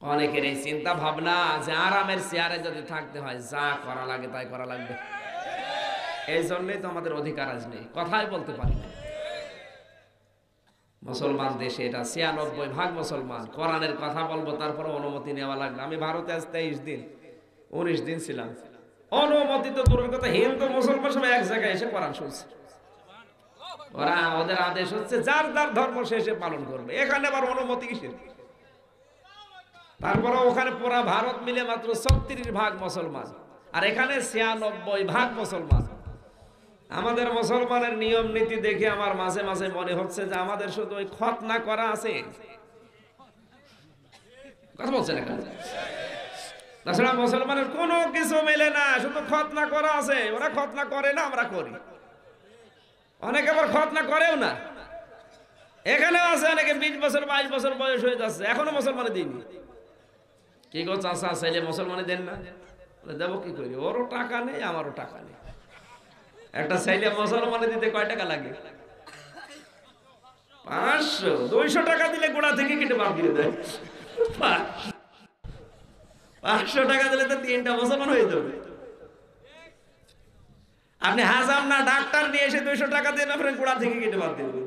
অনেকের এই চিন্তা ভাবনা যে আরামের চেয়ারে যদি থাকতে হয় যা করা লাগে তাই করা লাগবে। এই জন্যই তো আমাদের অধিকার আজ নেই, কথাই বলতে পারি না। মুসলমান দেশে এটা ৯৬% মুসলমান। কোরআনের কথা বলবো তারপরে অনুমতি নেওয়া লাগবে। আমি ভারতে আজ ২৩ দিন ১৯ দিন ছিলাম, অনুমতি তো দূরের কথা, হিন্দু মুসলমান সবাই এক জায়গায় এসে কোরআন শুনছে। ওরা ওদের আদেশ হচ্ছে যার যার ধর্ম সে সে পালন করবে, এখানে আবার অনুমতি কিসের? তারপরে ওখানে পুরা ভারত মিলে মাত্র ৩৬% মুসলমান, আর এখানে ৯৬% মুসলমান। আমাদের মুসলমানের নিয়ম নীতি দেখে আমার মাঝে মাঝে মনে হচ্ছে যে আমাদের শুধু ওই খতনা করা আছে, কথা বলছেন এখন, তাছাড়া মুসলমানের কোনো কিছু মেলে না, শুধু খতনা করা আছে। ওরা খতনা করে না, আমরা করি। অনেকে আবার খতনা করেও না। এখানেও আছে অনেকে ২০ বছর ২২ বছর বয়স হয়ে যাচ্ছে, এখনো মুসলমানে দিইনি। কি গো চাচা, ছেলে মুসলমানে দেন না? দেবো কি করি, ওরও টাকা নেই আমারও টাকা নেই। একটা ছেলে মুসলমানে দিতে কয় টাকা লাগে? ৫০০ ২০০ টাকা দিলে গোড়া থেকে কেটে বাদ দিয়ে দেয়। ৫০০ টাকা দিলে তো ৩টা মুসলমান হয়ে যাবে। আপনি হাজাম না ডাক্তার নিয়ে এসে ২০০ টাকা দিয়ে আপনার গোড়া থেকে কেটে বাদ দেবেন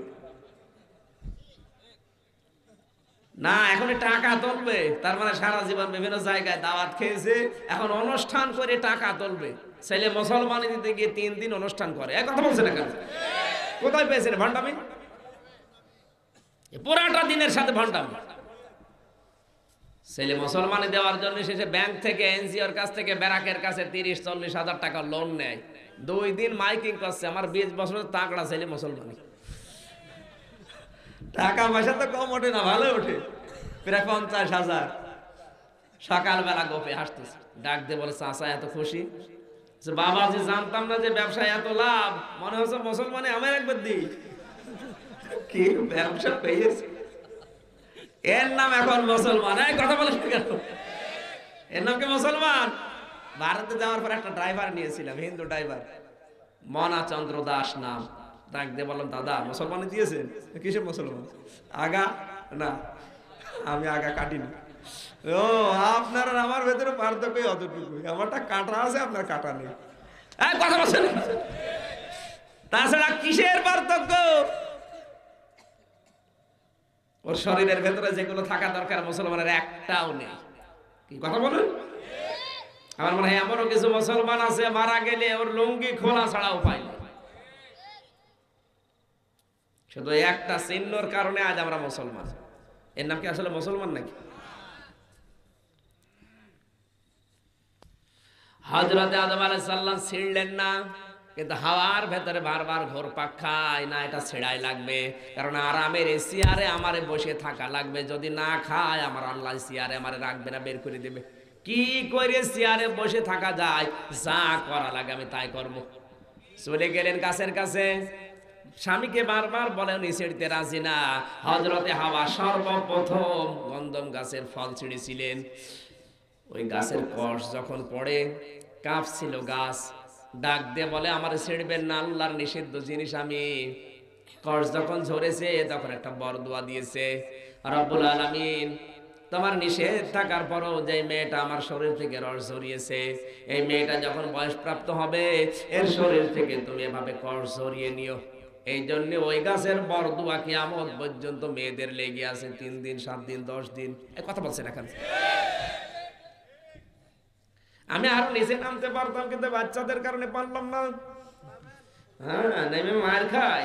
না। এখন টাকা তুলবে, তার মানে সারা জীবন বিভিন্ন জায়গায় দাওয়াত খেয়েছে, এখন অনুষ্ঠান করে টাকা তুলবে। ছেলে মুসলমানি দিতে গিয়ে ৩ দিন অনুষ্ঠান করে। এক কথা বলছে না কেন? কোথায় পেয়েছেন ভণ্ডামি? পুরাটা দিনের সাথে ভণ্ডামি। ছেলে মুসলমানি দেওয়ার জন্য শেষে ব্যাংক থেকে, এনজিওর কাছ থেকে, ব্যারাকের কাছে ৩০-৪০ হাজার টাকা লোন নেয়। ২ দিন মাইকিং করছে, আমার ২০ বছরের তাগড়া ছেলে মুসলমানি। টাকা পয়সা তো কম ওঠে না, ভালো ওঠে, প্রায় ৫০,০০০। সকালবেলা গোপে হাসতেছে, ডাক দিয়ে বলে, চাচা এত খুশি যে বাবাজি, জানতাম না যে ব্যবসায় এত লাভ, মনে হচ্ছে মুসলমানে আমার একবার দিই। কি ব্যবসা পেয়েছে, এর নাম এখন মুসলমান। এই কথা বলে কেন? এর নাম কি মুসলমান? ভারতে যাওয়ার পর একটা ড্রাইভার নিয়েছিলাম, হিন্দু ড্রাইভার, মনা চন্দ্র দাস নাম। ডাক দিয়ে বললাম, দাদা মুসলমানে দিয়েছেন? কিসের মুসলমান? আগা না, আমি আগা কাটিনি। ও, আপনার আর আমার ভেতরে পার্থক্য অতটুকু, আমারটা কাটা আছে, আপনার কাটা নেই। কথা বলছেন, তাছাড়া কিসের পার্থক্য? ওর শরীরের ভেতরে যেগুলো থাকা দরকার মুসলমানের একটাও নেই। কি কথা বলেন? আমার মনে হয় এমনও কিছু মুসলমান আছে মারা গেলে ওর লুঙ্গি খোলা ছাড়া উপায় নেই। শুধু একটা চিহ্নর কারণে আজ আমরা মুসলমান। এর নাম কি আসলে মুসলমান নাকি? হযরত আদম আলাইহিস সালাম ছিড়লেন না, কিন্তু হাওয়ার ভেতরে বারবার ঘুরপাক খায় না, এটা ছেড়াই লাগবে। কারণ আরামের এই চেয়ারে আমারে বসে থাকা লাগবে, যদি না খায় আমার আল্লাহ চেয়ারে আমারে রাখবে না, বের করে দেবে। কি করে চেয়ারে বসে থাকা যায়? যা করা লাগে আমি তাই করব। চলে গেলেন গাছের কাছে, স্বামীকে বারবার বলেন ছিঁড়তে রাজি না। হযরতে হাওয়া সর্বপ্রথম গন্ধম গাছের ফল ছিঁড়েছিলেন। ওই গাছের কষ যখন পড়ে, কাঁপছিল গাছ, ডাক দিয়ে বলে, আমার ছিঁড়বেন না, আল্লাহর নিষিদ্ধ জিনিস আমি। কষ যখন ঝরেছে তখন একটা বরদোয়া দিয়েছে, রব্বুল আলামিন তোমার নিষেধ থাকার পরও যে মেয়েটা আমার শরীর থেকে রস ঝরিয়েছে, এই মেয়েটা যখন বয়সপ্রাপ্ত হবে এর শরীর থেকে তুমি এভাবে কষ ঝরিয়ে নিও। এই জন্য ওই গাছের বরদোয়া কিয়ামত পর্যন্ত মেয়েদের লেগে আছে, ৩ দিন ৭ দিন ১০ দিন। এই কথা বলছেন এখন। আমি আরো নিচে নামতে পারতাম, কিন্তু বাচ্চাদের কারণে পারলাম না। হ্যাঁ, নেমে মার খাই।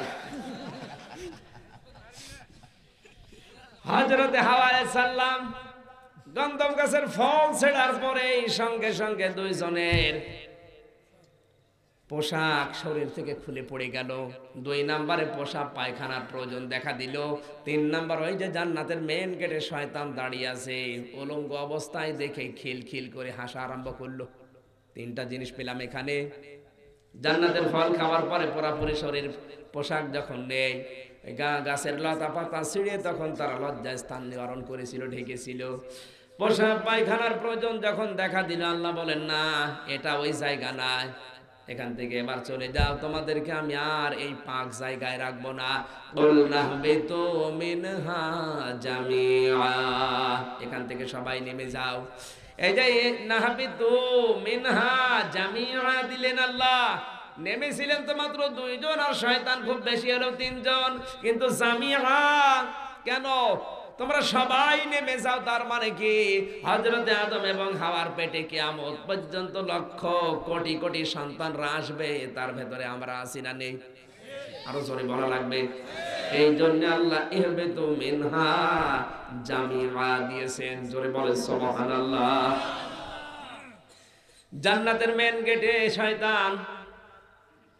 হযরতে হাওয়া আলাইহিস সালাম গন্ধম গাছের ফল ছেড়ার পরে সঙ্গে সঙ্গে দুইজনের পোশাক শরীর থেকে খুলে পড়ে গেল। ২ নম্বরে পোশাক পায়খানার প্রয়োজন দেখা দিল। ৩ নম্বর, ওই যে জান্নাতের মেন গেটে শয়তান দাঁড়িয়ে আছে, উলঙ্গ অবস্থায় দেখে খিলখিল করে হাসা আরম্ভ করলো। 3টা জিনিস পেলাম এখানে। জান্নাতের ফল খাওয়ার পরে পুরাপুরি শরীর পোশাক যখন নেই, গাছের লতা পাতা ছিঁড়ে তখন তারা লজ্জায় স্থান নিবারণ করেছিল, ঢেকেছিল। পোশাক পায়খানার প্রয়োজন যখন দেখা দিল, আল্লাহ বলেন না, এটা ওই জায়গা নয়, এখান থেকে এবার চলে যাও, তোমাদেরকে আমি আর এই পাক জায়গায় রাখবো না। কুলনা বিতু মিনহা জামিআ, এখান থেকে সবাই নেমে যাও। এই যে নাহবিতু মিনহা জামিআ দিলেন আল্লাহ, নেমেছিলেন তো মাত্র 2 জন, আর শয়তান খুব বেশি হলো 3 জন, কিন্তু জামিআ কেন? তোমরা সবাই নেমে যাও, তার মানে কি হযরতে আদম এবং হাওয়ার পেটে কিয়ামত পর্যন্ত লক্ষ কোটি কোটি সন্তানরা আসবে, তার ভেতরে আমরা আছি না নেই? আরো জোরে বলা লাগবে। এই জন্য আল্লাহ ইহবিতু মিনহা জামিআ দিয়েছেন, জোরে বলে সুবহানাল্লাহ। জান্নাতের মেন গেটে শয়তান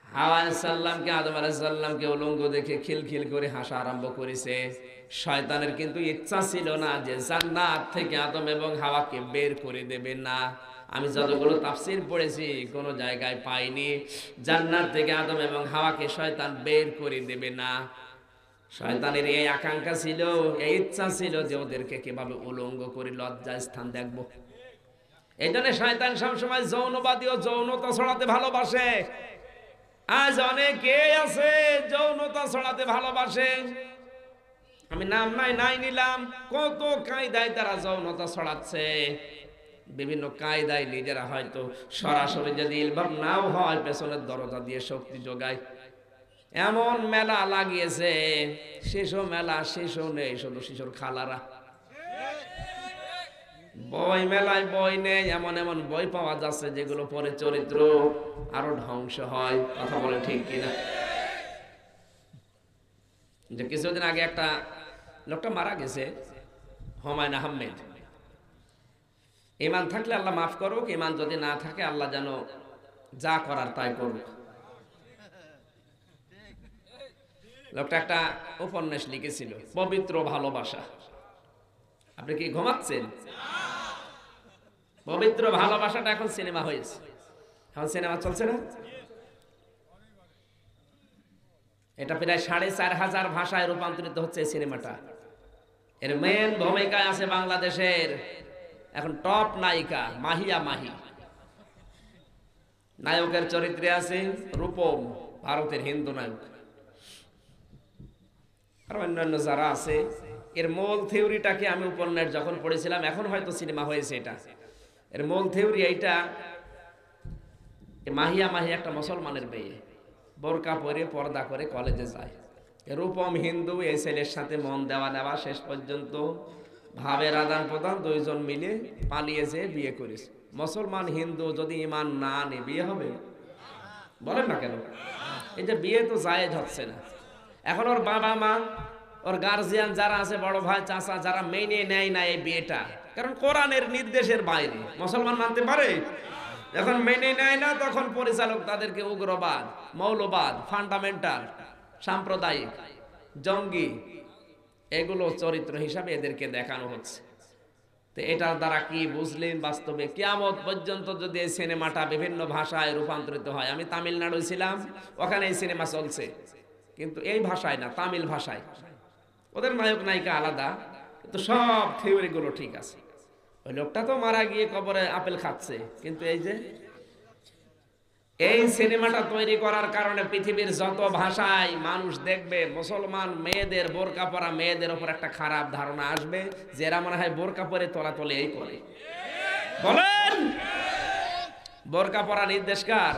হাওয়া আলাইহিস সালামকে, আদম আলাইহিস সালামকে উলঙ্গ দেখে খিলখিল করে হাসা আরম্ভ করেছে। শয়তানের কিন্তু ইচ্ছা ছিল না যে জান্নাত থেকে আদম এবং হাওয়াকে বের করে দেবে না। আমি যতগুলো তাফসীর পড়েছি কোনো জায়গায় পাইনি জান্নাত থেকে আদম এবং হাওয়াকে শয়তান বের করে দেবে না। শয়তানের এই আকাঙ্ক্ষা ছিল, এই ইচ্ছা ছিল যে ওদেরকে কিভাবে উলঙ্গ করে লজ্জার স্থান দেখবো। এই জন্য শয়তান সবসময় যৌনবাদী ও যৌনতা ছড়াতে ভালোবাসে। আজ অনেকে আছে যৌনতা ছড়াতে ভালোবাসে, আমি নাম নাই নিলাম, কত কায়দায় তারা যৌনতা ছড়াচ্ছে। বিভিন্ন কায়দায় নিজেরা হয়তো সরাসরি যদি ইলভাব নাও হয়, পেছনের দরজা দিয়ে শক্তি যোগায়। এমন মেলা লাগিয়েছে, শিশু মেলা, শিশু নেই, শুধু শিশুর খালারা। বই মেলায় বই নেই, এমন এমন বই পাওয়া যাচ্ছে যেগুলো পরে চরিত্র আরো ধ্বংস হয়। কথা বলে ঠিক কিনা? যে কিছুদিন আগে একটা লোকটা মারা গেছে, হুমায়ুন আহমেদ। ঈমান থাকলে আল্লাহ মাফ করুক, ঈমান যদি না থাকে আল্লাহ যেন যা করার তাই করুক। লোকটা একটা উপন্যাস লিখেছিল, পবিত্র ভালোবাসা। আপনি কি ঘুমাচ্ছেন? পবিত্র ভালোবাসাটা এখন সিনেমা হয়েছে, এখন সিনেমা চলছে না? এটা প্রায় 4,500 ভাষায় রূপান্তরিত হচ্ছে এই সিনেমাটা। এর মেন ভূমিকায় আছে বাংলাদেশের এখন টপ নায়িকা মাহিয়া মাহি। নায়কের চরিত্রে আছে রূপম, ভারতের হিন্দু নায়ক, আর অন্যান্য যারা আছে। এর মূল থিওরিটাকে আমি উপন্যাস যখন পড়েছিলাম, এখন হয়তো সিনেমা হয়েছে এটা। এর মূল থিওরি এইটা, মাহিয়া মাহি একটা মুসলমানের মেয়ে, বোরকা পরে পর্দা করে কলেজে যায়। রূপম হিন্দু, এই ছেলের সাথে মন দেওয়া নেওয়া, শেষ পর্যন্ত ভাবের আদান প্রদান, 2 জন মিলে পালিয়েছে, বিয়ে করেছে। মুসলমান হিন্দু যদি ঈমান না আনে বিয়ে হবে? বলেন না কেন? এই যে বিয়ে তো জায়েজ হচ্ছে না। এখন ওর বাবা মা, ওর গার্জিয়ান যারা আছে, বড় ভাই চাচা, যারা মেনে নেয় না এই বিয়েটা, কারণ কোরআনের নির্দেশের বাইরে মুসলমান মানতে পারে। যখন মেনে নেয় না, তখন পরিচালক তাদেরকে উগ্রবাদ, মৌলবাদ, ফান্ডামেন্টাল, সাম্প্রদায়িক, জঙ্গি, এগুলো চরিত্র হিসাবে এদেরকে দেখানো হচ্ছে। তো এটার দ্বারা কি বুঝলেন? বাস্তবে কিয়ামত পর্যন্ত যদি এই সিনেমাটা বিভিন্ন ভাষায় রূপান্তরিত হয়। আমি তামিলনাড়ু ছিলাম, ওখানে এই সিনেমা চলছে, কিন্তু এই ভাষায় না, তামিল ভাষায়। ওদের নায়ক নায়িকা আলাদা, কিন্তু সব থিওরি গুলো ঠিক আছে। ওই লোকটা তো মারা গিয়ে কবরে আপেল খাচ্ছে, কিন্তু এই যে এই সিনেমাটা তৈরি করার কারণে পৃথিবীর যত ভাষায় মানুষ দেখবে, মুসলমান মেয়েদের, বোরকা পরা মেয়েদের উপর একটা খারাপ ধারণা আসবে, যে এরা মনে হয় বোরকা পরে তলাতলে এই করে। বলেন, বোরকা পরা নির্দেশ কার?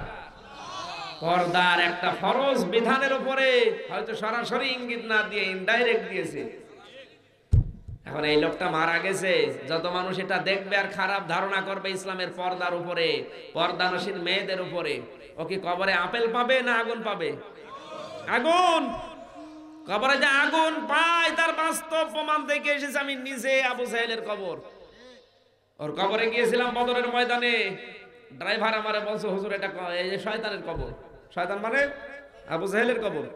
পর্দার একটা ফরজ বিধানের উপরে হয়তো সরাসরি ইঙ্গিত না দিয়ে ইনডাইরেক্ট দিয়েছে। এখন এই লোকটা মারা গেছে, যত মানুষ এটা দেখবে আর খারাপ ধারণা করবে ইসলামের পর্দার উপরে, পর্দানশীল মেয়েদের উপরে, ও কি কবরে আপেল পাবে না আগুন পাবে? আগুন। কবরে যে আগুন পায় তার বাস্তব প্রমাণ দেখে এসেছে আমি নিজে। আবু জাহেলের কবর, ওর কবরে গিয়েছিলাম বদরের ময়দানে। ড্রাইভার আমারে বলছে, হুজুর এটা এই যে শয়তানের কবর। শয়তান মানে আবু জাহেলের কবর।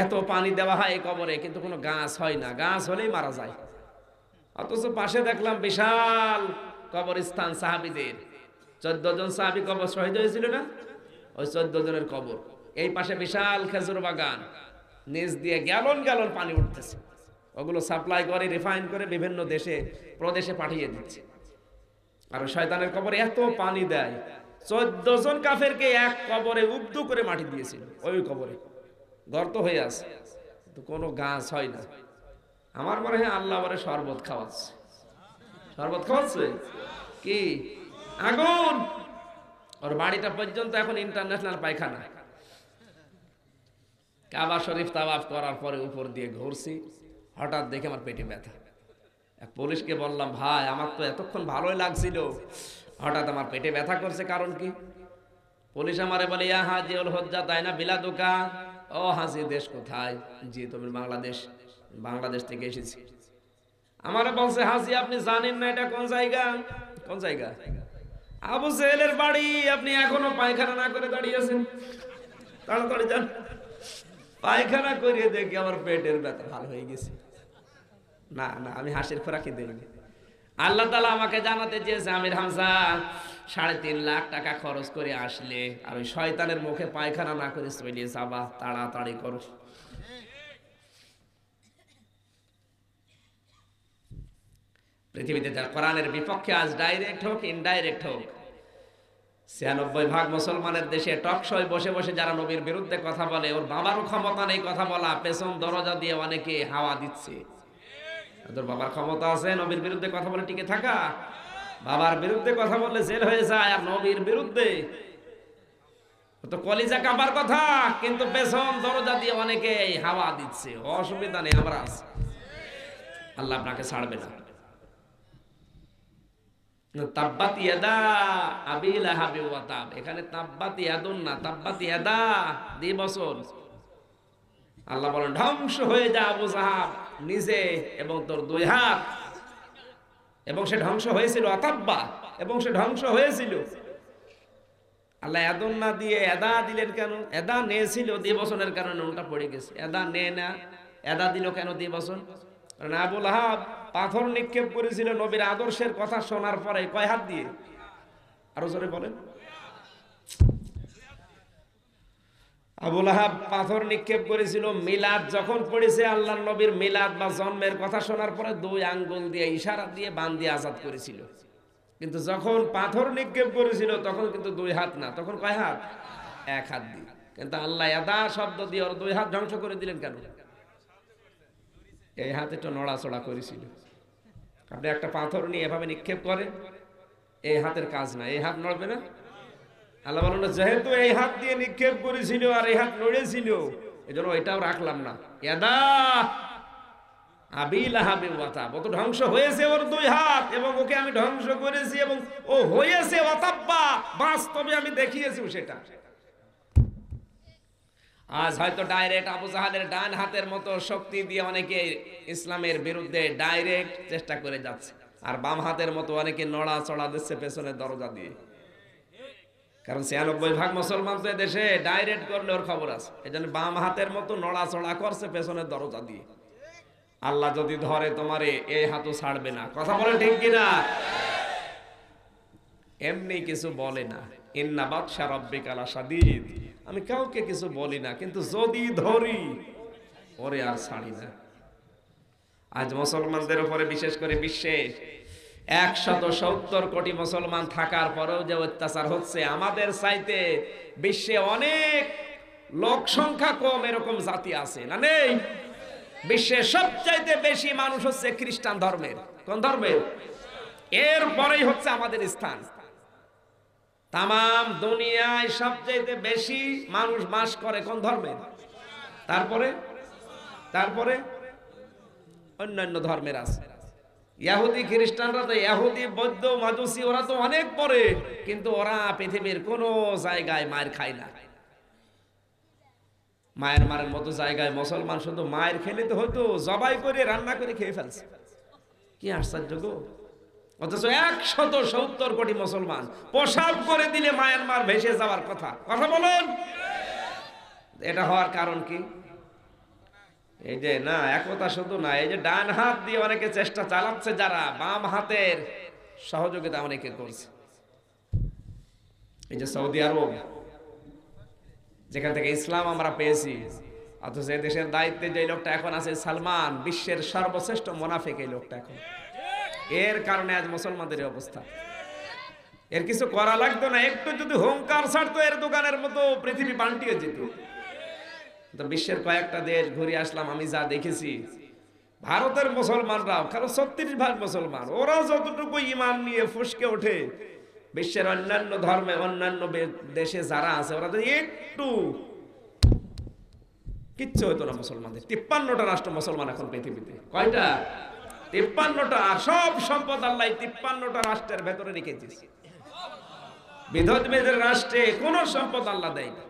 এত পানি দেওয়া হয় এই কবরে, কিন্তু কোনো গাছ হয় না, গাছ হলেই মারা যায়। অথচ পাশে দেখলাম বিশাল কবরস্থান সাহাবীদের, 14 জন সাহাবী কবর শহীদ হয়েছিল না, ওই 14 জনের কবর। এই পাশে বিশাল খেজুর বাগান, নিচ দিয়ে গ্যালন গ্যালন পানি উঠতেছে। ওগুলো সাপ্লাই করে, রিফাইন করে বিভিন্ন দেশে প্রদেশে পাঠিয়ে দিচ্ছে। আর শয়তানের কবরে এত পানি দেয়, 14 জন কাফেরকে এক কবরে উব্ধু করে মাটি দিয়েছিল। ওই কবরে গর্ত হয়ে আছে, তো কোনো গাছ হয় না। আমার মনে হয় আল্লাহ বলে শরবত খাওয়াচ্ছে। শরবত খাওয়াচ্ছে কি? আগুন। ওর বাড়িটা পর্যন্ত এখন ইন্টারন্যাশনাল পায়খানা। কাবা শরীফ তাওয়াফ করার পরে উপর দিয়ে ঘুরছি, হঠাৎ দেখে আমার পেটে ব্যথা। এক পুলিশকে বললাম, ভাই আমার তো এতক্ষণ ভালোই লাগছিল, হঠাৎ আমার পেটে ব্যথা করছে, কারণ কি? পুলিশ আমারে বলে, ইয়া হাজিউল হজ্জা, তাই না বিলাদুকা? ও হাজি, দেশ কোথায়? জি, তুমি বাংলাদেশ। বাংলাদেশ থেকে এসেছি। আমারে বলছে, হাজি আপনি জানেন না এটা কোন জায়গা? কোন জায়গা? আবু জেহেলের বাড়ি। আপনি এখনো পায়খানা না করে দাঁড়িয়ে আছেন, তাড়াতাড়ি যান। পায়খানা করিয়ে দেখি আমার পেটের ব্যথা ভালো হয়ে গেছে। না না, আমি হাসির খোরাকি দেইনি। আল্লাহ তাআলা আমাকে জানাতে চেয়েছে, আমির হামজা 3.5 লাখ টাকা খরচ করে আসলে আর ওই শয়তানের মুখে পায়খানা না করে চলে যাবা, তাড়াতাড়ি করো। পৃথিবীতে যারা কোরআনের বিপক্ষে আজ ডাইরেক্ট হোক ইনডাইরেক্ট হোক, 96% মুসলমানের দেশে টক শোয় বসে বসে যারা নবীর বিরুদ্ধে কথা বলে, ওর বাবারও ক্ষমতা নেই কথা বলা, পেছন দরজা দিয়ে অনেকে হাওয়া দিচ্ছে। তোর বাবার ক্ষমতা আছে নবীর বিরুদ্ধে কথা বলে টিকে থাকা? বাবার বিরুদ্ধে কথা বললে জেল হয়ে যায়, আর নবীর বিরুদ্ধে তো কলিজা কাবার কথা, কিন্তু পেছন দরজা দিয়ে অনেকে হাওয়া দিচ্ছে। অসুবিধা নেই, আমরা আছি, আল্লাহ আপনাকে ছাড়বে না। তাব্বাত ইয়াদা আবি লাহাবি ওয়া তাব, এখানে তাব্বাত ইয়াদুন না, তাব্বাত ইয়াদা দিবসন। আল্লাহ বলেন ধ্বংস হয়ে যা আবু জাহাব নিজে এবং তোর 2 হাত। এবং সে ধ্বংস হয়েছিল আতাব্বা, এবং সে ধ্বংস হয়েছিল। আল্লাহ ইয়াদুন না দিয়ে এদা দিলেন কেন? এদা নিয়েছিল দিবসনের কারণে উল্টা পড়ে গেছে। এদা নে না, এদা দিল কেন দিবসন? কারণ আবু লাহাব পাথর নিক্ষেপ করেছিল নবীর আদর্শের কথা শোনার পরে। কয় হাত দিয়ে? আরো জোরে বলেন। আবু লাহাব পাথর নিক্ষেপ করেছিল মিলাদ যখন পড়েছে, আল্লাহর নবীর মিলাদ বা জন্মের কথা শোনার পরে 2 আঙ্গুল দিয়ে ইশারা দিয়ে বান দিয়ে আজাদ করেছিল। কিন্তু যখন পাথর নিক্ষেপ করেছিল তখন কিন্তু 2 হাত না, তখন কয় হাত? 1 হাত দিয়ে। কিন্তু আল্লাহ ইয়াদা শব্দ দিয়ে ওর 2 হাত ধ্বংস করে দিলেন কেন? এই হাতে একটু নড়াচড়া করেছিল। আপনি একটা পাথর নিয়ে এভাবে নিক্ষেপ করেন, এই হাতের কাজ না, এই হাত নড়বে না। আল্লাহ বলেন যেহেতু এই হাত দিয়ে নিক্ষেপ করেছিল আর এই হাত নড়েছিল, এজন্য এটাও রাখলাম না। ইয়াদা আবি লাহাবি ওয়া তাব, ও তো ধ্বংস হয়েছে ওর 2 হাত, এবং ওকে আমি ধ্বংস করেছি, এবং ও হয়েছে ওয়াতাব্বা, বাস্তবে আমি দেখিয়েছি সেটা। আজ হয়তো ডাইরেক্ট আবু জাহালের ডান হাতের মতো শক্তি দিয়ে অনেকে ইসলামের বিরুদ্ধে ডাইরেক্ট চেষ্টা করে যাচ্ছে, আর বাম হাতের মতো অনেকে নড়াচড়া দিচ্ছে পেছনের দরজা দিয়ে। কারণ 96% মুসলমান তো দেশে ডাইরেক্ট করলে ওর খবর আছে, এজন্য বাম হাতের মতো নড়াচড়া করছে পেছনের দরজা দিয়ে। আল্লাহ যদি ধরে তোমারে, এই হাতও ছাড়বে না। কথা বলে ঠিক কিনা? এমনি কিছু বলে না, ইন্না বাতশা রাব্বিকা লাশাদীদ। আমি কাউকে কিছু বলি না, কিন্তু যদি ধরি ওরে আর ছাড়ি না। আজ মুসলমানদের উপরে, বিশেষ করে বিশ্বে 170 কোটি মুসলমান থাকার পরেও যে অত্যাচার হচ্ছে, আমাদের চাইতে বিশ্বে অনেক লোক সংখ্যা কম এরকম জাতি আছে না? নেই? বিশ্বের সবচাইতে বেশি মানুষ হচ্ছে খ্রিস্টান ধর্মের। কোন ধর্মের? এরপরেই হচ্ছে আমাদের স্থান। তামাম দুনিয়ায় সবচাইতে বেশি মানুষ বাস করে কোন ধর্মের? তারপরে অন্যান্য ধর্মের আছে। ইহুদি খ্রিস্টানরা তো, ইহুদি বৌদ্ধ মাজুসি ওরা তো অনেক পরে, কিন্তু ওরা পৃথিবীর কোন জায়গায় মায়ের খায় না। মায়ের মতো জায়গায় মুসলমান শুধু মায়ের খেলে তো হয়তো জবাই করে রান্না করে খেয়ে ফেলছে। কি আশ্চর্য গো! অথচ 170 কোটি মুসলমান প্রসাব করে দিলে মায়ানমার ভেসে যাওয়ার কথা। কথা বলুন, এটা হওয়ার কারণ কি? এই যে না, একতা শুধু না, এই যে ডান হাত দিয়ে অনেকে চেষ্টা চালাচ্ছে, যারা বাম হাতের সহযোগিতা অনেকে করছে। এই যে সৌদি আরব, যেখান থেকে ইসলাম আমরা পেয়েছি, অথচ এই দেশের দায়িত্বে যে লোকটা এখন আছে সালমান, বিশ্বের সর্বশ্রেষ্ঠ মুনাফিক এই লোকটা এখন। এর কারণে আজ মুসলমানদের অবস্থা। এর কিছু করা লাগতো না, একটু যদি হুঙ্কার ছাড়তো এর দোকানের মতো পৃথিবী পাল্টিয়ে যেত। তো বিশ্বের কয়েকটা দেশ ঘুরে আসলাম, আমি যা দেখেছি, ভারতের মুসলমানরাও, কারণ 36% মুসলমান, ওরা যতটুকু ইমান নিয়ে ফুসকে ওঠে, বিশ্বের অন্যান্য ধর্মে অন্যান্য দেশে যারা আছে ওরা যদি একটু কিচ্ছু হইতো না মুসলমানদের। 53টা রাষ্ট্র মুসলমান এখন পৃথিবীতে। কয়টা? 53টা। আর সব সম্পদ আল্লাহ 53টা রাষ্ট্রের ভেতরে রেখে দিয়েছে। বিধর্মীদের রাষ্ট্রে কোন সম্পদ আল্লাহ দেয় না।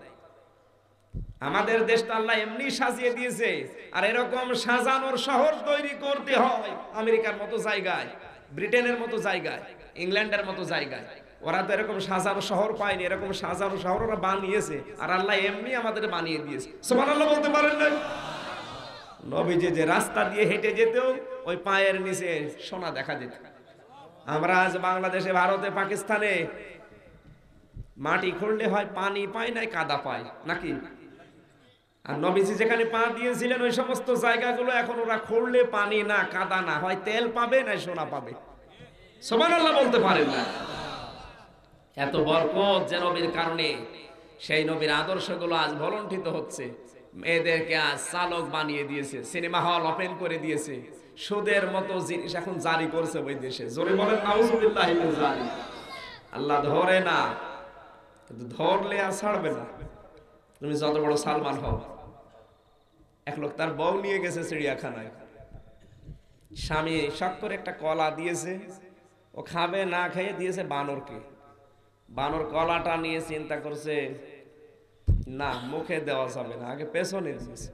আমাদের দেশটা আল্লাহ এমনি সাজিয়ে দিয়েছে। আর এরকম সাজানোর শহর তৈরি করতে হয় আমেরিকার মতো জায়গায়, ব্রিটেনের মতো জায়গায়, ইংল্যান্ডের মতো জায়গায়। ওরা তো এরকম সাজানো শহর পায়নি, এরকম সাজানো শহর ওরা বানিয়েছে। আর আল্লাহ এমনি আমাদের বানিয়ে দিয়েছে। সুবহানাল্লাহ বলতে পারেন না? নবীজি যে রাস্তা দিয়ে হেঁটে যেত, ওই পায়ের নিচে সোনা দেখা যেত। আমরা আজ বাংলাদেশে, ভারতে, পাকিস্তানে মাটি খুঁড়লে হয় পানি পায় নাই কাদা পায় নাকি? আর নবীজি যেখানে পা দিয়েছিলেন ওই সমস্ত জায়গাগুলো এখন ওরা খুঁড়লে পানি না কাদা না, হয় তেল পাবে না সোনা পাবে। সুবহানাল্লাহ বলতে পারেন না? এত বরকত যে নবীর কারণে, সেই নবীর আদর্শগুলো আজ ভলণ্ঠিত হচ্ছে। মেয়েদেরকে আজ চালক বানিয়ে দিয়েছে, সিনেমা হল ওপেন করে দিয়েছে, সুদের মতো জিনিস এখন জারি করছে ওই দেশে। জোরে বলেন নাউজুবিল্লাহ মিন যালিক। আল্লাহ ধরে না, কিন্তু ধরলে আর ছাড়বে না। তুমি যত বড় সালমান হও। এক লোক তার বউ নিয়ে গেছে চিড়িয়াখানায়, স্বামী শখ করে একটা কলা দিয়েছে, ও খাবে না, খেয়ে দিয়েছে বানরকে। বানর কলাটা নিয়ে চিন্তা করছে না মুখে দেওয়া যাবে না, আগে পেছনে দিয়েছে।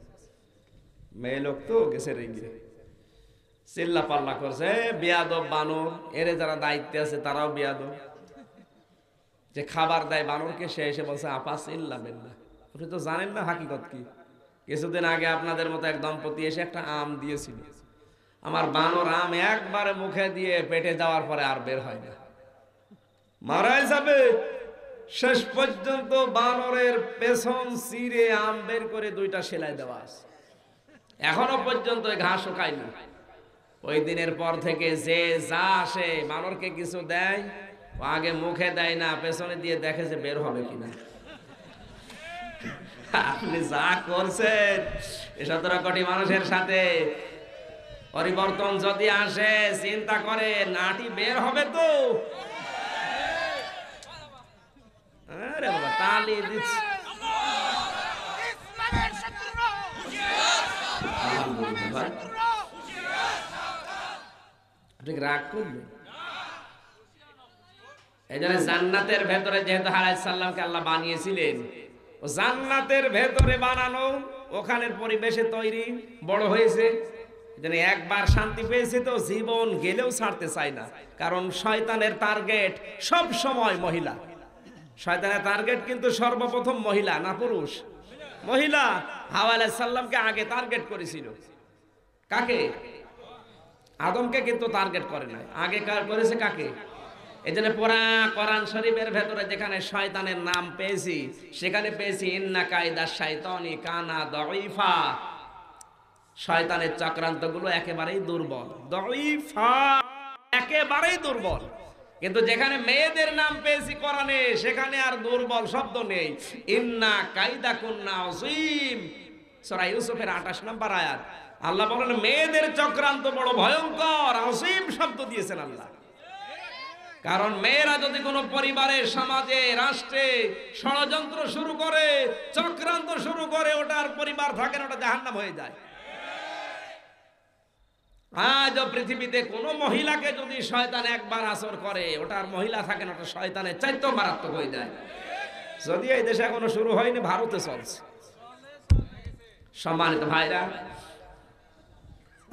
মেয়ে লোক তো গেছে রেগে, চিল্লা পাল্লা করছে, বেয়াদব বানর। এরে যারা দায়িত্বে আছে তারাও বেয়াদব। যে খাবার দেয় বানরকে, সে এসে বলছে আপা চিল্লাবেন না, আপনি তো জানেন না হাকিকত কি। কিছুদিন আগে আপনাদের মতো এক দম্পতি এসে একটা আম দিয়েছিল, আমার বানর আম একবারে মুখে দিয়ে পেটে যাওয়ার পরে আর বের হয় না, মারাই যাবে। শেষ পর্যন্ত বানরের পেছন চিরে আম বের করে 2টা সেলাই দেওয়া আছে, এখনো পর্যন্ত ঘাস শুকায়নি। ওই দিনের পর থেকে যে যা আসে বানরকে কিছু দেয়, ও আগে মুখে দেয় না, পেছনে দিয়ে দেখে যে বের হবে কিনা। আপনি যা করছেন 17 কোটি মানুষের সাথে, পরিবর্তন যদি আসে চিন্তা করে নাটি বের হবে তো। আরে বাবা তালি দিচ্ছে। আপনি রাগ করবেন? এই জন্য জান্নাতের ভেতরে যেহেতু আলাইহিস সালামকে আল্লাহ বানিয়েছিলেন, ও জান্নাতের ভেতরে বানানো, ওখানের পরিবেশে তৈরি, বড় হয়েছে। যেন একবার শান্তি পেয়েছে তো জীবন গেলেও ছাড়তে চায় না। কারণ শয়তানের টার্গেট সব সময় মহিলা। শয়তানের টার্গেট কিন্তু সর্বপ্রথম মহিলা, না পুরুষ? মহিলা। হাওয়া আলাইহিস সালামকে আগে টার্গেট করেছিল। কাকে? আদমকে কিন্তু টার্গেট করে নাই, আগে করেছে কাকে? এজন্য পুরা কোরআন শরীফের ভেতরে যেখানে শয়তানের নাম পেয়েছি, সেখানে পেয়েছি ইন্না কায়দা শাইতানি কানা দাঈফা। শয়তানের চক্রান্তগুলো একেবারেই দুর্বল, দাঈফা, একেবারেই দুর্বল। কিন্তু যেখানে মেয়েদের নাম পেয়েছি কোরআনে, সেখানে আর দুর্বল শব্দ নেই। ইন্না কায়দা কুন্না আযীম, সূরা ইউসুফের 28 নম্বর আয়াত। আল্লাহ বলেন মেয়েদের চক্রান্ত বড় ভয়ঙ্কর, আযীম শব্দ দিয়েছেন আল্লাহ। কারণ মেয়েরা যদি কোনো পরিবারে, সমাজে, রাষ্ট্রে ষড়যন্ত্র শুরু করে, চক্রান্ত শুরু করে, ওটার পরিবার থাকে না, ওটা জাহান্নাম হয়ে যায়। আজ পৃথিবীতে কোনো মহিলাকে যদি শয়তান একবার আসর করে, ওটার মহিলা থাকে না, ওটা শয়তানের চাইতেও মারাত্মক হয়ে যায়। যদি এই দেশে এখনো শুরু হয়নি, ভারতে চলছে। সম্মানিত ভাইরা,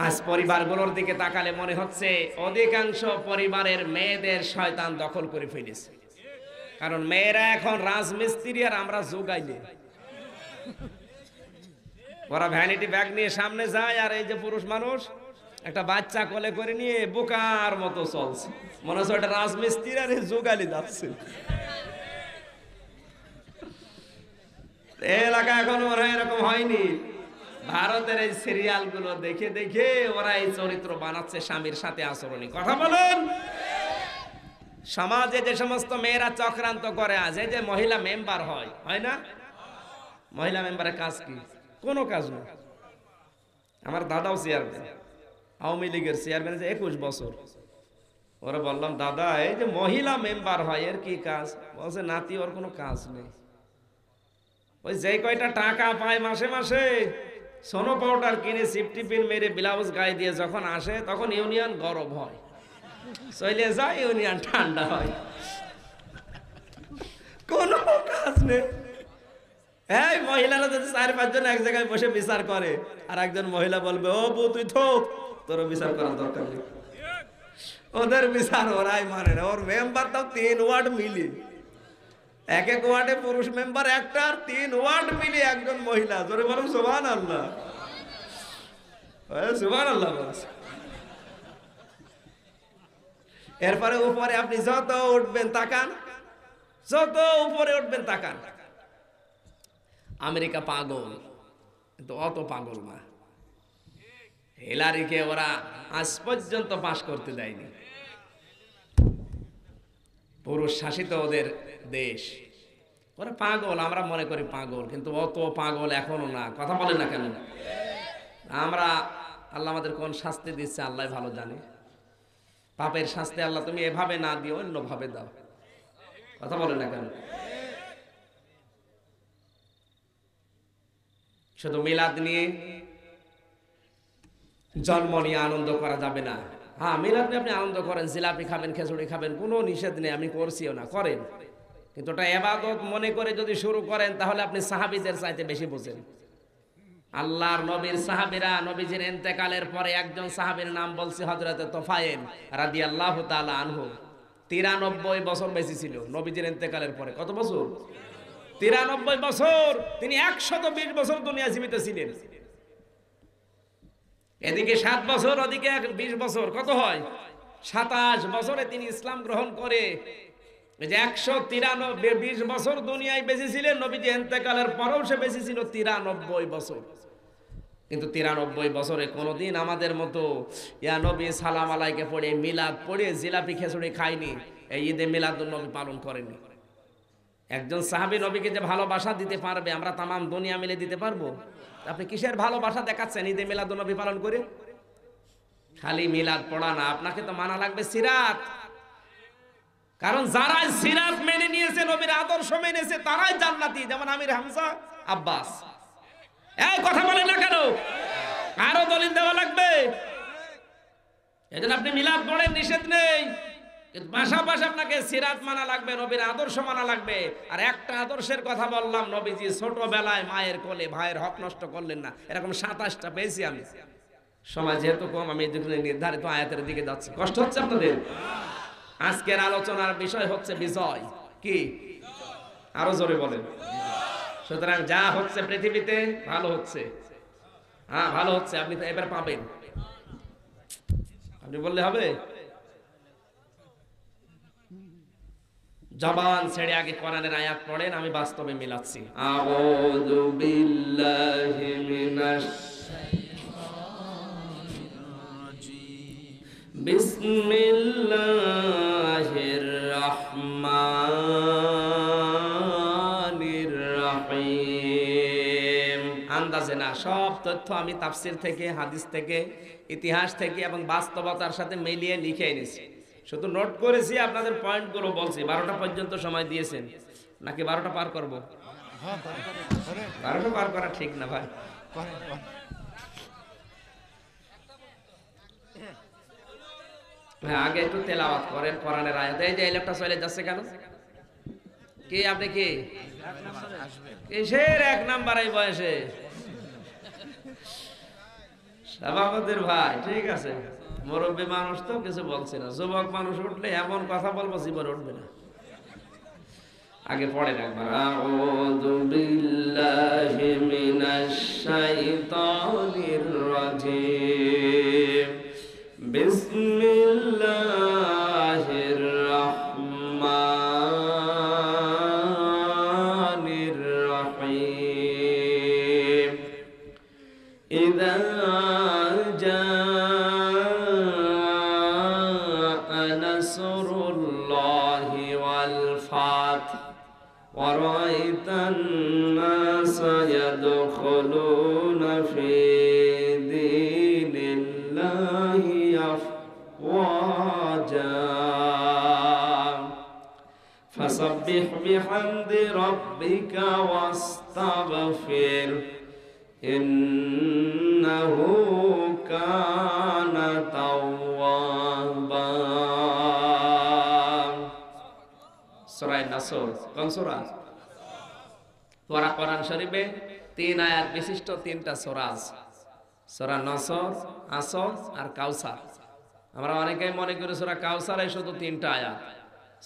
আজ পরিবারগুলোর দিকে তাকালে মনে হচ্ছে অধিকাংশ পরিবারের মেয়েদের শয়তান দখল করে ফেলেছে। কারণ মেয়েরা এখন রাজমিস্ত্রি আর আমরা যোগাইলে। ওরা ভ্যানিটি ব্যাগ নিয়ে সামনে যায়, আর এই যে পুরুষ মানুষ একটা বাচ্চা কোলে করে নিয়ে বোকার মতো চলছে, মনে হচ্ছে ওটা রাজমিস্ত্রি আর যোগালি যাচ্ছে। এলাকা এখন মনে হয় এরকম হয়নি। ভারতের এই সিরিয়াল গুলো দেখে দেখে ওরা এই চরিত্র বানাচ্ছে, স্বামীর সাথে আচরণী। কথা বলেন, সমাজে যে সমস্ত মেয়েরা চক্রান্ত করে আছে, যে মহিলা মেম্বার হয় না? মহিলা মেম্বারের কাজ কি? কোনো কাজ না। আমার দাদাও চেয়ারম্যান, আওয়ামী লীগের চেয়ারম্যান, 21 বছর। ওরা বললাম, দাদা এই যে মহিলা মেম্বার হয় এর কি কাজ? বলছে, নাতি ওর কোনো কাজ নেই। ওই যে কয়টা টাকা পায় মাসে মাসে সোনো পাউডার কিনে সিফটি পিন মেরে ব্লাউজ গায়ে দিয়ে যখন আসে তখন ইউনিয়ন গরম হয়, চলে যায় ইউনিয়ন ঠান্ডা হয়। কোনো কাজ নেই। এই মহিলারা যদি 4-5 জন এক জায়গায় বসে বিচার করে, আর একজন মহিলা বলবে, ও বউ তুই থোক, তোর বিচার করার দরকার নেই। ওদের বিচার ওরাই মানে না। ওর মেম্বার তাও 3 ওয়ার্ড মিলি, এক এক ওয়ার্ডে পুরুষ মেম্বার একটা, আর 3 ওয়ার্ড মিলি একজন মহিলা। জোরে বলুন সুবহানাল্লাহ। সুবহানাল্লাহ। এরপরে উপরে আপনি যত উঠবেন তাকান, যত উপরে উঠবেন তাকান। আমেরিকা পাগল, কিন্তু অত পাগল না। হিলারিকে ওরা আজ পর্যন্ত পাশ করতে দেয়নি। পুরুষ শাসিত ওদের দেশ, ওরা পাগল। আমরা মনে করি পাগল, কিন্তু অত পাগল এখনো না। কথা বলেন না কেন? আমরা, আল্লাহ আমাদের কোন শাস্তি দিচ্ছে আল্লাহ ভালো জানে। পাপের শাস্তি আল্লাহ তুমি এভাবে না দিও, অন্যভাবে দাও। কথা বলেন না কেন? শুধু মিলাদ নিয়ে, জন্ম নিয়ে আনন্দ করা যাবে না। হ্যাঁ, মিলাদ নিয়ে আপনি আনন্দ করেন, জিলাপি খাবেন, খিচুড়ি খাবেন, কোনো নিষেধ নেই, আমি করছিও না, করেন। কিন্তু ওটা ইবাদত মনে করে যদি শুরু করেন, তাহলে আপনি সাহাবীদের চাইতে বেশি বোঝেন। আল্লাহর নবীর সাহাবীরা নবীজির ইন্তেকালের পরে একজন সাহাবীর নাম বলছি, হযরত তোফায়েল রাদিয়াল্লাহু তাআলা আনহু। 93 বছর বেঁচে ছিল নবীজির ইন্তেকালের পরে। কত বছর? 93 বছর। তিনি 120 বছর দুনিয়া জীবিত ছিলেন। এদিকে 7 বছর, ওদিকে 20 বছর, কত হয়? 27 বছরে তিনি ইসলাম গ্রহণ করে, যে 193 বছর দুনিয়ায় বেঁচে ছিলেন। নবীজি ইন্তেকালের পরেও সে বেঁচে ছিল 93 বছর। কিন্তু 93 বছরে কোনোদিন আমাদের মতো ইয়া নবী সালাম আলাইকে পড়ে, মিলাদ পড়ে, জিলাপি খিচুড়ি খায়নি, এই ঈদে মিলাদুন নবী পালন করেনি। একজন সাহাবী নবীকে যে ভালোবাসা দিতে পারবে, আমরা তামাম দুনিয়া মিলে দিতে পারবো? আপনি কিসের ভালোবাসা দেখাচ্ছেন ঈদে মিলাদুন নবী পালন করে? খালি মিলাদ পড়া না, আপনাকে তো মানা লাগবে সিরাত। কারণ যারা সিরাত মেনে নিয়েছে, নবীর আদর্শ মেনেছে, তারাই জান্নাতি। যেমন আমির হামজা আব্বাস। এই কথা বলেন না কেন? আরো দলিল দেওয়া লাগবে। এজন্য আপনি মিলাদ পড়েন, নিষেধ নেই, কিন্তু পাশাপাশি আপনাকে সিরাত মানা লাগবে, নবীর আদর্শ মানা লাগবে। আর একটা আদর্শের কথা বললাম, নবীজি ছোটবেলায় মায়ের কোলে ভাইয়ের হক নষ্ট করলেন না। এরকম 27টা পেয়েছি আমি। সময় যেহেতু কম, আমি নির্ধারিত আয়াতের দিকে যাচ্ছি। কষ্ট হচ্ছে আপনাদের? আজকের আলোচনার বিষয় হচ্ছে বিজয়। কি? আরো জোরে বলেন। সুতরাং যা হচ্ছে পৃথিবীতে ভালো হচ্ছে। হ্যাঁ, ভালো হচ্ছে, আপনি তো এবার পাবেন। আপনি বললে হবে? জবান ছেড়ে আগে কোরআনের আয়াত পড়েন, আমি বাস্তবে মিলাচ্ছি। আউযু বিল্লাহি মিনাশ বিসমিল্লাহির রাহমানির রহিম। আন্দাজে না, সব তথ্য আমি তাফসীর থেকে, হাদিস থেকে, ইতিহাস থেকে এবং বাস্তবতার সাথে মিলিয়ে লিখে এনেছি। শুধু নোট করেছি, আপনাদের পয়েন্টগুলো বলছি। 12টা পর্যন্ত সময় দিয়েছেন, নাকি 12টা পার করব? 12টা পার করা ঠিক না ভাই। হ্যাঁ, আগে একটু তেলাওয়াত করেন কোরআনের আয়াত। এই যে এই লোকটা চলে যাচ্ছে কেন? কি আপনি কি কিসের 1 নাম্বার এই বয়সে? সভাপতির ভাই, ঠিক আছে, মুরব্বী মানুষ তো কিছু বলছে না। যুবক মানুষ উঠলে এমন কথা বলবো জীবন উঠবে না। আগে পড়েন একবার। আউযু বিল্লাহি মিনাশ শাইতানির রাজিম। বিসমিল্লাহির রাহমানির রহিম। ইযা জাআ নাসরু নাসরুল্লাহি ওয়াল ফাত ورأيت الناس يدخلون في دين الله أفواجا فسبح بحمد ربك واستغفر إنه كان توابا সূরা নাসর কোন সূরা? কোরআন শরীফে 3 আয়াত বিশিষ্ট 3টা সূরা আছে। সূরা নাসর, আসর আর কাউসার। আমরা অনেকেই মনে করি সূরা কাউসারে শুধু 3টা আয়াত।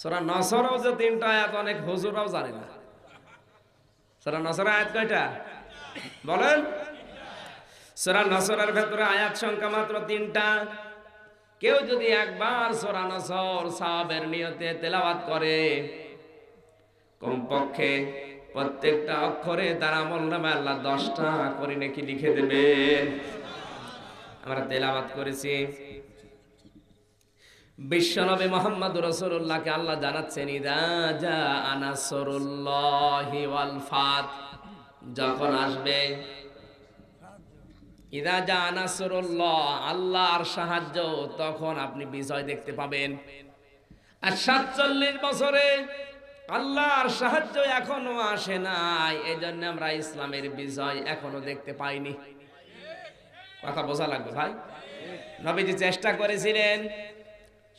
সূরা নাসরও যে 3টা আয়াত অনেক হুজুররাও জানে না। সূরা নাসর আয়াত কয়টা বলেন? সূরা নাসরের ভেতরে আয়াত সংখ্যা মাত্র 3টা। কেউ যদি একবার সূরা নাসর সাওয়াবের নিয়তে তেলাওয়াত করে, কমপক্ষে প্রত্যেকটা অক্ষরে তার আমলনামায় আল্লাহ 10টা করে নেকি লিখে দেবেন। আমরা তেলাওয়াত করেছি। বিশ্বনবী মুহাম্মদুর রাসূলুল্লাহকে আল্লাহ জানাচ্ছেন, ইদা জাআ নাসরুল্লাহি ওয়াল ফাত, যখন আসবে, ইদা জাআ নাসরুল্লাহ, আল্লাহর সাহায্য, তখন আপনি বিজয় দেখতে পাবেন। আর 47 বছরে আল্লাহর সাহায্য এখনো আসে নাই, এজন্য আমরা ইসলামের বিজয় এখনো দেখতে পাইনি। কথা বোঝা লাগবে ভাই। নবীজি চেষ্টা করেছিলেন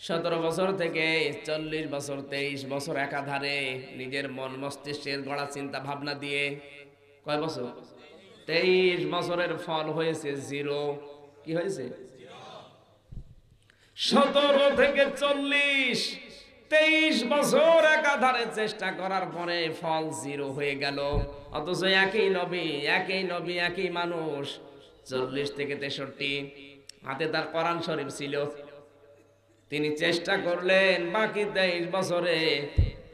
17 বছর থেকে 40 বছর, 23 বছর একাধারে নিজের মন মস্তিষ্কের গড়া চিন্তা ভাবনা দিয়ে। কয় বছর? 23 বছরের ফল হয়েছে 0। কি হয়েছে? 17 থেকে 40, 23 বছর একাধারে চেষ্টা করার পরে ফল 0 হয়ে গেল। অথচ একই নবী একই মানুষ 40 থেকে 63 হাতে তার কোরআন শরীফ ছিল। তিনি চেষ্টা করলেন, বাকি 23 বছরে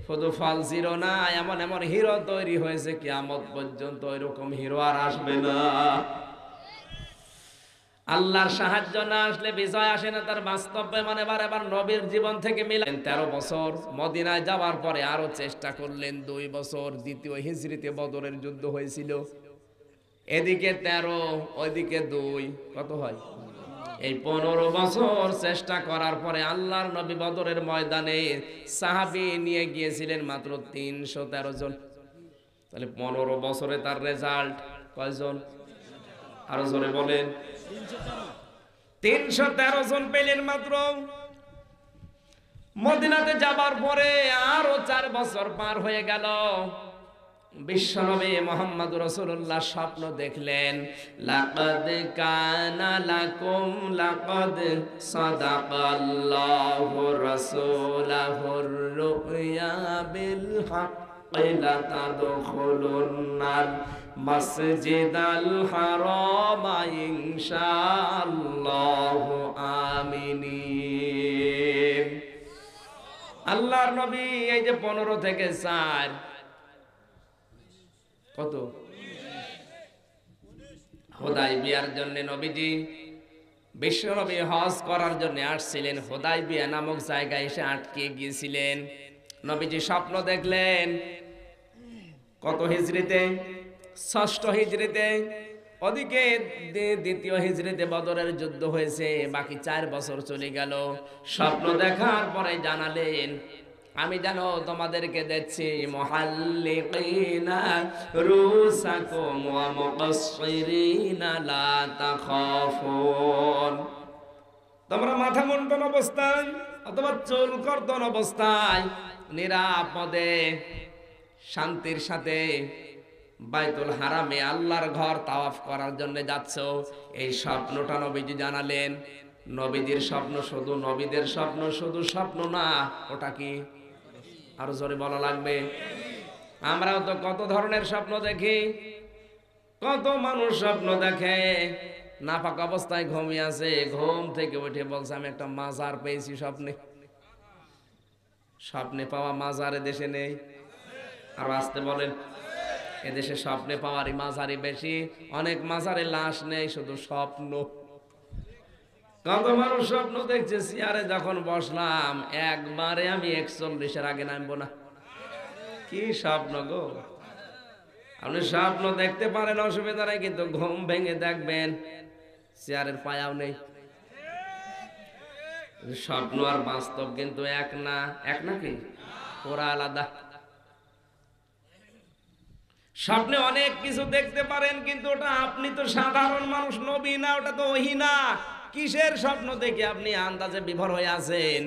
শুধু ফল 0 না, এমন এমন হিরো তৈরি হয়েছে, কিয়ামত পর্যন্ত এরকম হিরো আর আসবে না। আল্লাহর সাহায্য না আসলে বিজয় আসে না, তার বাস্তবে মানে এবার নবীর জীবন থেকে মিলেন 13 বছর। মদিনায় যাওয়ার পরে আরো চেষ্টা করলেন 2 বছর। দ্বিতীয় হিজরিতে বদরের যুদ্ধ হয়েছিল। এদিকে 13, ওইদিকে 2, কত হয়? এই 15 বছর চেষ্টা করার পরে আল্লাহর নবী বদরের ময়দানে সাহাবী নিয়ে গিয়েছিলেন মাত্র 313 জন। তাহলে 15 বছরে তার রেজাল্ট কয়জন? আরো জোরে বলেন। 313 জন পেলেন মাত্র। মদিনাতে যাবার পরে আরো 4 বছর পার হয়ে গেল। বিশ্বনবী মুহাম্মদুর রাসূলুল্লাহ স্বপ্ন দেখলেন, লাকাদ কানা লাকুম, লাকাদ সাদাকাল্লাহু রাসূলাহুর রুয়া বিল হাক্কি লাতাদখুলুন্নাল মাসজিদাল হারামা ইনশাআল্লাহু আমিনিন। আল্লাহর নবী এই যে 15 থেকে 4, কত? হুদায়বিয়ার জন্য নবীজি, বিশ্বনবী হজ করার জন্য আসছিলেন। হুদায়বিয়া নামক জায়গায় এসে আটকে গিয়েছিলেন। নবীজি স্বপ্ন দেখলেন কত হিজরিতে? 6ষ্ঠ হিজরিতে। ওদিকে দ্বিতীয় হিজরিতে বদরের যুদ্ধ হয়েছে, বাকি 4 বছর চলে গেল। স্বপ্ন দেখার পরে জানালেন, আমি জানো তোমাদেরকে দেখছি, মুহাল্লিকিনা রুসাকুম ওয়া মুকাসসিরিনা লা তাখাফুন, তোমরা মাথা মুন্ডন অবস্থায় অথবা চুল কর্তন অবস্থায় নিরাপদে শান্তির সাথে বাইতুল হারামে আল্লাহর ঘর তাওয়াফ করার জন্য যাচ্ছ। এই স্বপ্নটা নবীজি জানালেন। নবীজির স্বপ্ন শুধু নবীদের স্বপ্ন, শুধু স্বপ্ন না, ওটা কি? আরো জোরে বলা লাগবে। আমরাও তো কত ধরনের স্বপ্ন দেখি, কত মানুষ স্বপ্ন দেখে। নাপাক অবস্থায় ঘুমিয়ে আছে, ঘুম থেকে উঠে বলছে আমি একটা মাজার পেয়েছি স্বপ্নে। স্বপ্নে পাওয়া মাজার দেশে নেই। আর আসতে বলেন, এদেশে স্বপ্নে পাওয়ারই মাজারই বেশি। অনেক মাজারে লাশ নেই, শুধু স্বপ্ন। কত মানুষ স্বপ্ন দেখছে চেয়ারে যখন বসলাম একবারে আমি 41-এর আগে নামবো না। কি স্বপ্ন গো! আপনি স্বপ্ন দেখতে পারেন, অসুবিধা নাই, কিন্তু ঘুম ভেঙে দেখবেন চেয়ারের পায়াও নেই। স্বপ্ন আর বাস্তব কিন্তু এক না। এক নাকি? পুরা আলাদা। স্বপ্নে অনেক কিছু দেখতে পারেন, কিন্তু ওটা আপনি তো সাধারণ মানুষ, নবী না, ওটা তো ওহী না। কিসের স্বপ্ন দেখে আপনি আন্দাজে বিভোর হয়ে আছেন?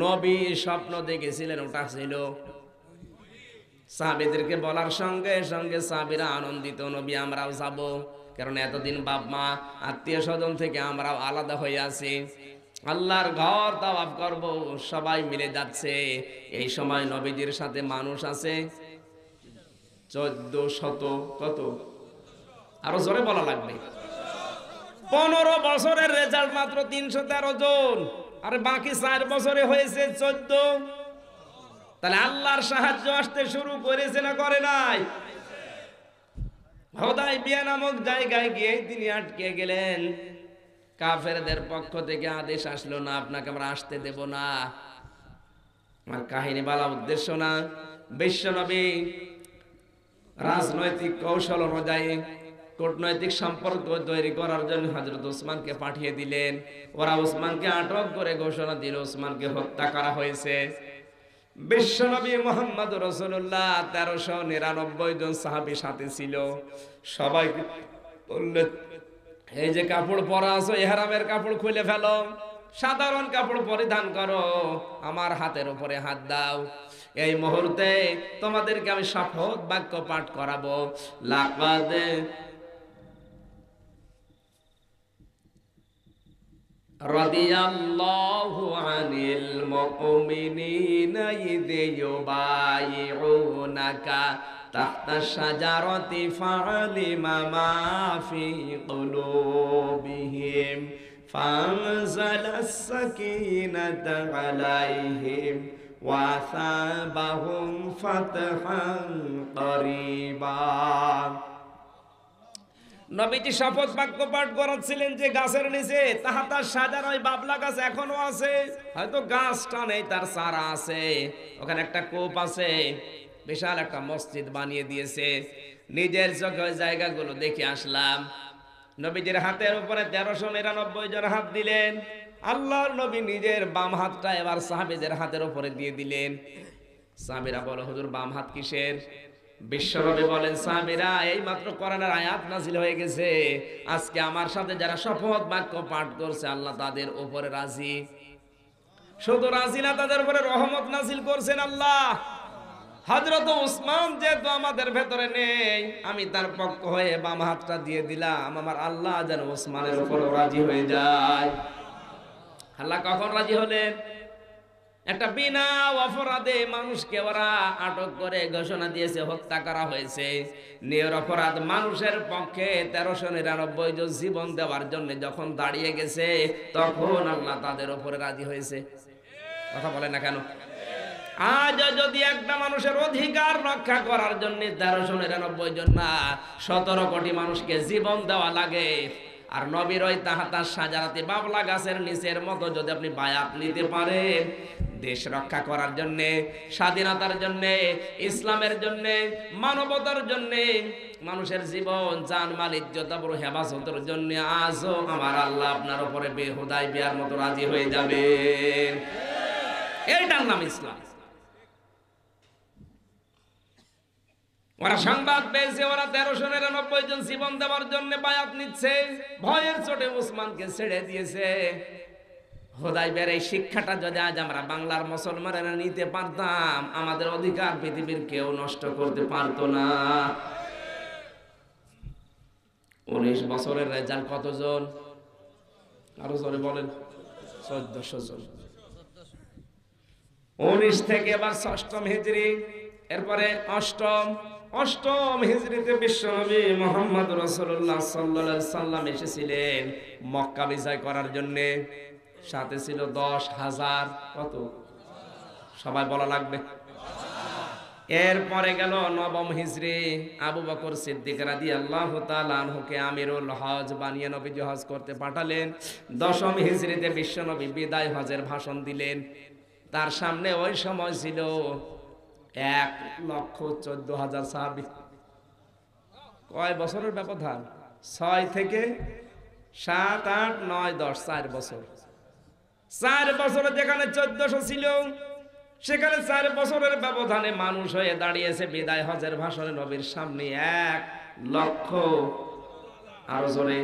নবী স্বপ্ন দেখেছিলেন, ওটা ছিল। সাহাবীদেরকে বলার সঙ্গে সঙ্গে সাহাবীরা আনন্দিত, নবী আমরাও যাব, কারণ এতদিন বাপ মা আত্মীয় স্বজন থেকে আমরাও আলাদা হয়ে আছি, আল্লাহর ঘর তাওয়াফ করব, সবাই মিলে যাচ্ছে। এই সময় নবীজির সাথে মানুষ আছে 1400। কত? আরো জোরে বলা লাগবে। 15 বছরের রেজাল্ট মাত্র 313 জন, আর বাকি 4 বছরে হয়েছে 14। তাহলে আল্লাহর সাহায্য আসতে শুরু করেছে না করে নাই? হুদায়বিয়া নামক জায়গায় গিয়ে তিনি আটকে গেলেন। কাফেরদের পক্ষ থেকে আদেশ আসলো, না, আপনাকে আমরা আসতে দেব না। আমার কাহিনী বলা উদ্দেশ্য না। বিশ্বনবী রাজনৈতিক কৌশল অনুযায়ী কূটনৈতিক সম্পর্ক তৈরি করার জন্য হযরত ওসমানকে পাঠিয়ে দিলেন। ওরা ওসমানকে আটক করে ঘোষণা দিল ওসমানকে হত্যা করা হয়েছে। বিশ্বনবী মুহাম্মদ রাসূলুল্লাহ 1399 জন সাহাবী সাথে ছিল। সবাইকে বললেন, এই যে কাপড় পরা আছো, ইহরামের কাপড় খুলে ফেলো, সাধারণ কাপড় পরিধান করো, আমার হাতের উপরে হাত দাও। এই মুহূর্তে তোমাদেরকে আমি শপথ বাক্য পাঠ করাবো। লাকাদ রাদিয়াল্লাহু আনিল মুমিনিনা ইযে ইউবাইউনাকা তাহতা শাজারাতি ফাআলিমা মা ফি কুলুবিহিম ফানজালাস সাকিনাতা আলাইহিম ওয়া আসাবাহুম ফাতহান করিবা। নবীজি শপথ বাক্য পাঠ করাচ্ছিলেন যে গাছের নিচে, তাহাতার সাজার, ওই বাবলা গাছ এখনো আছে, হয়তো গাছটা নেই, তার চারা আছে, ওখানে একটা কূপ আছে, বিশাল একটা মসজিদ বানিয়ে দিয়েছে। নিজের চোখে ওই জায়গাগুলো দেখে আসলাম। নবীজির হাতের উপরে 1399 জন হাত দিলেন। আল্লাহর নবী নিজের বাম হাতটা এবার সাহাবীদের হাতের উপরে দিয়ে দিলেন। সাহাবীরা বলে, হুজুর বাম হাত কিসের? বিশ্বনবী বলেন, সাহাবীরা, এই মাত্র কোরআনের আয়াত নাযিল হয়ে গেছে, আজকে আমার সাথে যারা শপথ বাক্য পাঠ করছে আল্লাহ তাদের উপরে রাজি। শুধু রাজি না, তাদের উপরে রহমত নাযিল করছেন আল্লাহ। হযরত ওসমান যেহেতু আমাদের ভেতরে নেই, আমি তার পক্ষ হয়ে বাম হাতটা দিয়ে দিলাম, আমার আল্লাহ যেন ওসমানের উপর রাজি হয়ে যায়। আল্লাহ কখন রাজি হলেন? একটা বিনা অপরাধে মানুষকে ওরা আটক করে ঘোষণা দিয়েছে হত্যা করা হয়েছে। নিরপরাধ মানুষের পক্ষে 1399 জন জীবন দেওয়ার জন্য যখন দাঁড়িয়ে গেছে, তখন আল্লাহ তাদের উপরে রাজি হয়েছে। কথা বলে না কেন? আজ যদি একটা মানুষের অধিকার রক্ষা করার জন্য 1399 জন না, 17 কোটি মানুষকে জীবন দেওয়া লাগে, আর নবীর ওই তাহাতার সাজারাতে বাবলা গাছের নিচের মতো যদি আপনি বায়াত নিতে পারেন, দেশ রক্ষা করার জন্য, স্বাধীনতার জন্য, ইসলামের জন্য, মানবতার জন্য, মানুষের জীবন, জান, মাল, ইজ্জত, আবরু হেফাজতের জন্য, আজও আমার আল্লাহ আপনার উপরে হুদায়বিয়ার মতো রাজি হয়ে যাবে। এইটার নাম ইসলাম। ওরা সংবাদ পেয়েছে ওরা 1399 জন জীবন দেওয়ার জন্য বায়াত নিচ্ছে, ভয়ের চোটে ওসমানকে ছেড়ে দিয়েছে। হুদায়বিয়ার এই শিক্ষাটা যদি আজ আমরা বাংলার মুসলমানেরা নিতে পারতাম, আমাদের অধিকার পৃথিবীর কেউ নষ্ট করতে পারতো না। 19 বছরের রেজাল্ট কতজন? আরো জোরে বলেন। 1400 জন। 19 থেকে এবার 6ম হিজরি, এরপরে 8ম হিজরিতে বিশ্বনবী মুহাম্মদ রাসূলুল্লাহ সাল্লাল্লাহু আলাইহি সাল্লাম এসেছিলেন মক্কা বিজয় করার জন্য। সাথে ছিল 10,000। কত? সবাই বলা লাগবে। এরপরে গেল নবম হিজরি, আবু বকর সিদ্দিক রাদিয়াল্লাহু তাআলা আনহুকে আমিরুল হজ বানিয়ে নবীজি হজ করতে পাঠালেন। দশম হিজরিতে বিশ্বনবী বিদায় হজের ভাষণ দিলেন। তার সামনে ওই সময় ছিল 1,14,000 সাহাবী। কয় বছরের ব্যবধান? 6 থেকে 7, 8, 9, 10, 4 বছর। 4 বছরে যেখানে 1400 ছিল, সেখানে 4 বছরের ব্যবধানে মানুষ হয়ে দাঁড়িয়েছে বিদায় হজের ভাষণে নবীর সামনে 1 লক্ষ। আরো জোরে।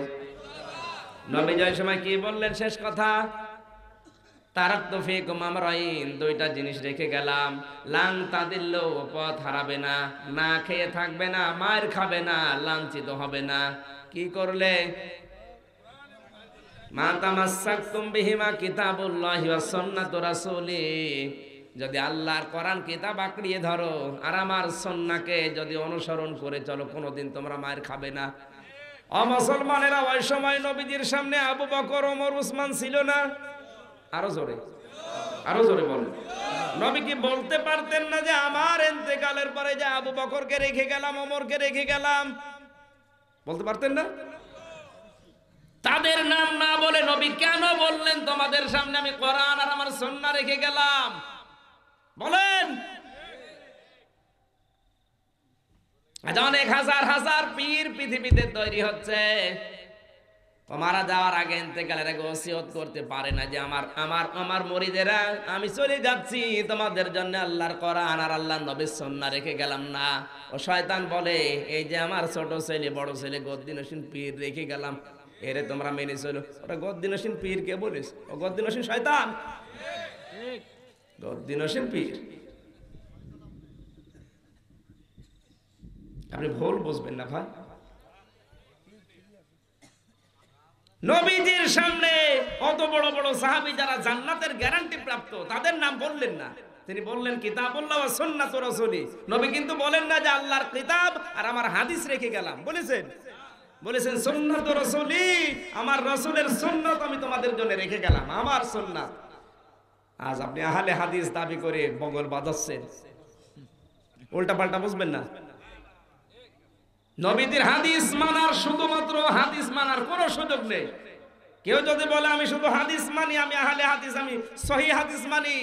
নবী ওই সময় কি বললেন? শেষ কথা, তারাক্তু ফীকুম আমরাইন, দুইটা জিনিস রেখে গেলাম। লান তাদিল্লু, পথ হারাবে না, না খেয়ে থাকবে না, মার খাবে না, লাঞ্ছিত হবে না। কি করলে? মা তামাসসাকতুম বিহিমা কিতাবুল্লাহি ওয়া সুন্নাতু রাসূলি, যদি আল্লাহর কোরআন কিতাব আঁকড়িয়ে ধরো আর আমার সুন্নাহকে যদি অনুসরণ করে চলো, কোনোদিন তোমরা মার খাবে না। মুসলমানেরা ওই সময় নবীজির সামনে আবু বকর, ওমর, উসমান ছিল না? আরো জোরে, আরো জোরে বলেন। নবী কি বলতে পারতেন না যে আমার ইন্তেকালের পরে যে আবু বকরকে রেখে গেলাম, ওমরকে রেখে গেলাম? বলতে পারতেন না? তাদের নাম না বলে নবী কেন বললেন তোমাদের সামনে আমি কোরআন আর আমার সুন্নাহ রেখে গেলাম? বলেন। আজ অনেক হাজার হাজার পীর পৃথিবীতে তৈরি হচ্ছে, মারা যাওয়ার আগে ইন্তেকালের আগে ওসিয়ত করতে পারে না যে আমার মুরিদেরা, আমি চলে যাচ্ছি, তোমাদের জন্য আল্লাহর কোরআন আর আল্লাহর নবীর সুন্নাহ রেখে গেলাম না। ও শয়তান বলে, এই যে আমার ছোট ছেলে বড় ছেলে গদ্দিন হোসেন পীর রেখে গেলাম, এরে তোমরা মেনে চলো। ওটা গদ্দিন হোসেন পীর কে বলিস? ও গদ্দিন হোসেন শয়তান, গদ্দিন হোসেন পীর। আপনি ভুল বুঝবেন না ভাই। নবীজির সামনে অত বড় বড় সাহাবী যারা জান্নাতের গ্যারান্টি প্রাপ্ত, তাদের নাম বললেন না। তিনি বললেন কিতাবুল্লাহ ওয়া সুন্নাতু রাসূলি। নবী কিন্তু বলেন না যে আল্লাহর কিতাব আর আমার হাদিস রেখে গেলাম, বলেছেন? বলেছেন সুন্নাতু রাসূলি, আমার রাসূলের সুন্নাত আমি তোমাদের জন্য রেখে গেলাম, আমার সুন্নাত। আজ আপনি আহলে হাদিস দাবি করে বগল বাজাচ্ছেন, উল্টা পাল্টা বুঝবেন না। নবীদের হাদিস মানার, শুধুমাত্র হাদিস মানার কোনো সুযোগ নেই। কেউ যদি বলে আমি শুধু হাদিস মানি, আমি আহলে হাদিস, আমি সহিহ হাদিস মানি,